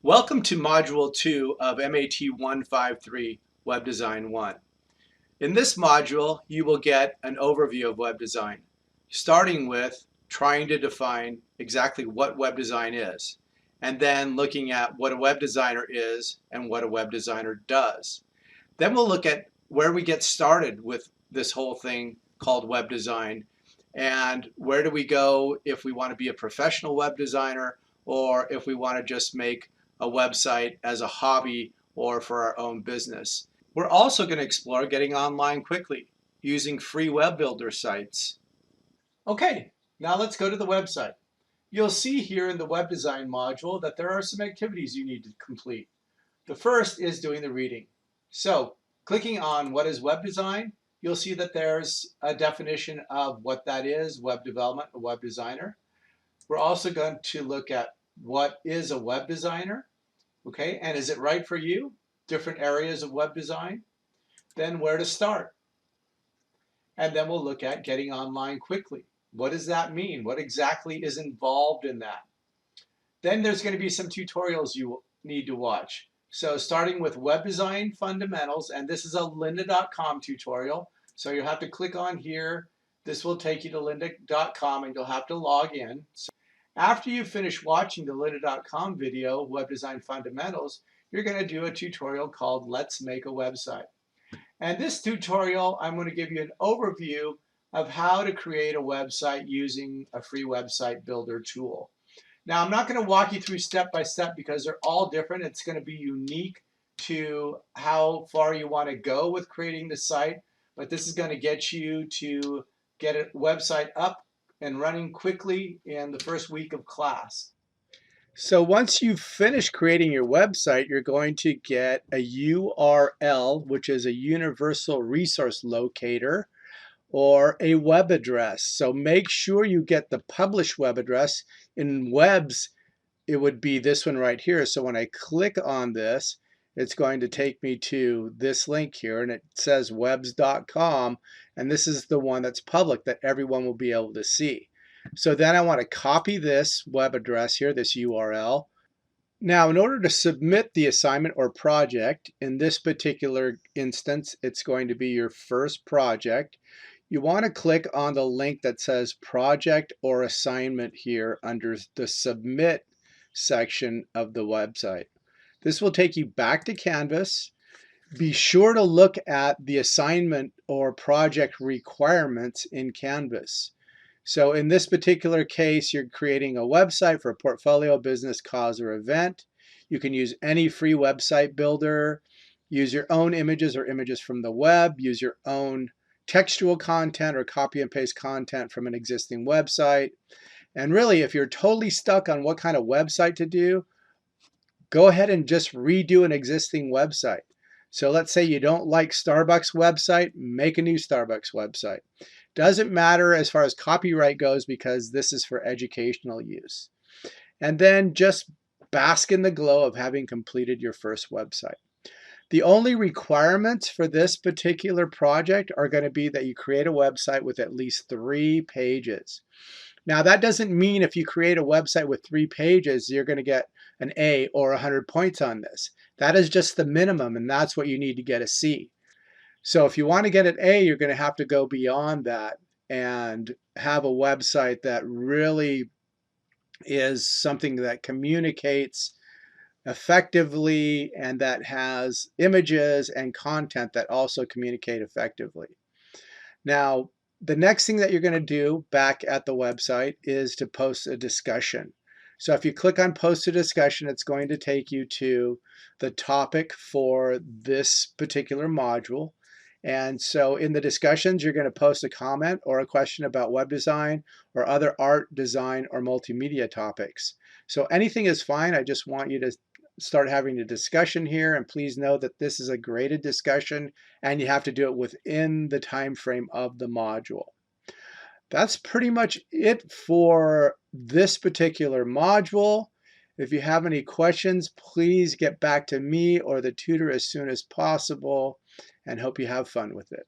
Welcome to Module 2 of MAT153 Web Design 1. In this module, you will get an overview of web design, starting with trying to define exactly what web design is, and then looking at what a web designer is and what a web designer does. Then we'll look at where we get started with this whole thing called web design, and where do we go if we want to be a professional web designer or if we want to just make a website as a hobby or for our own business. We're also going to explore getting online quickly using free web builder sites. Okay, now let's go to the website. You'll see here in the web design module that there are some activities you need to complete. The first is doing the reading. So clicking on what is web design, you'll see that there's a definition of what that is, web development, a web designer. We're also going to look at what is a web designer, okay, and is it right for you? Different areas of web design. Then where to start. And then we'll look at getting online quickly. What does that mean? What exactly is involved in that? Then there's going to be some tutorials you need to watch. So starting with web design fundamentals, and this is a lynda.com tutorial. So you'll have to click on here. This will take you to lynda.com and you'll have to log in. After you finish watching the lynda.com video, Web Design Fundamentals, you're going to do a tutorial called Let's Make a Website. And this tutorial, I'm going to give you an overview of how to create a website using a free website builder tool. Now, I'm not going to walk you through step by step because they're all different. It's going to be unique to how far you want to go with creating the site, but this is going to get you to get a website up and running quickly in the first week of class. So once you've finished creating your website, you're going to get a URL, which is a universal resource locator, or a web address. So make sure you get the published web address. In webs, it would be this one right here. So when I click on this, it's going to take me to this link here, and it says webs.com, and this is the one that's public that everyone will be able to see. So then I want to copy this web address here, this URL. Now, in order to submit the assignment or project, in this particular instance, it's going to be your first project. You want to click on the link that says project or assignment here under the submit section of the website. This will take you back to Canvas. Be sure to look at the assignment or project requirements in Canvas. So in this particular case, you're creating a website for a portfolio, business, cause, or event. You can use any free website builder, use your own images or images from the web, use your own textual content or copy and paste content from an existing website. And really, if you're totally stuck on what kind of website to do, go ahead and just redo an existing website. So let's say you don't like Starbucks website, make a new Starbucks website. Doesn't matter as far as copyright goes because this is for educational use. And then just bask in the glow of having completed your first website. The only requirements for this particular project are going to be that you create a website with at least 3 pages. Now, that doesn't mean if you create a website with 3 pages, you're going to get an A or 100 points on this. That is just the minimum, and that's what you need to get a C. So if you want to get an A, you're going to have to go beyond that and have a website that really is something that communicates effectively and that has images and content that also communicate effectively. Now, the next thing that you're going to do back at the website is to post a discussion. So if you click on post a discussion, it's going to take you to the topic for this particular module. And so in the discussions, you're going to post a comment or a question about web design or other art, design, or multimedia topics. So anything is fine. I just want you to start having a discussion here, and please know that this is a graded discussion and you have to do it within the time frame of the module. That's pretty much it for this particular module. If you have any questions, please get back to me or the tutor as soon as possible, and hope you have fun with it.